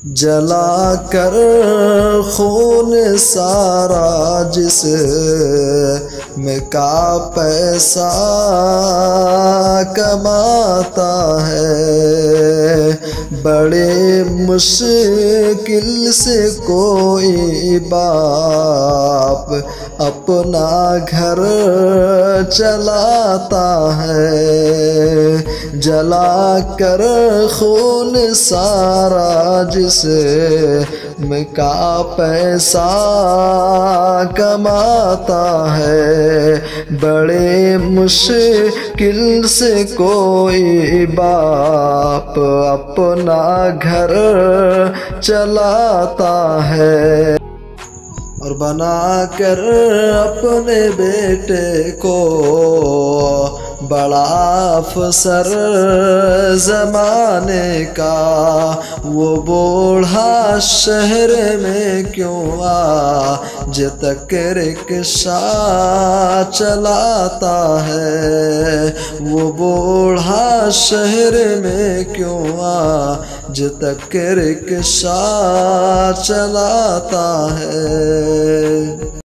جلا کر خون سارا جسم کا پیسہ کماتا ہے، بڑے مشکل سے کوئی باپ اپنا گھر چلاتا ہے۔ جلا کر خون سارا جسم کا پیسہ کماتا ہے، بڑے مشکل سے کوئی باپ اپنا گھر چلاتا ہے، اور بنا کر اپنے بیٹے کو بڑا افسر زمانے کا، وہ بوڑھا شہر میں کیوں آج تک رکشہ چلاتا ہے، وہ بوڑھا شہر میں کیوں آج تک رکشہ چلاتا ہے۔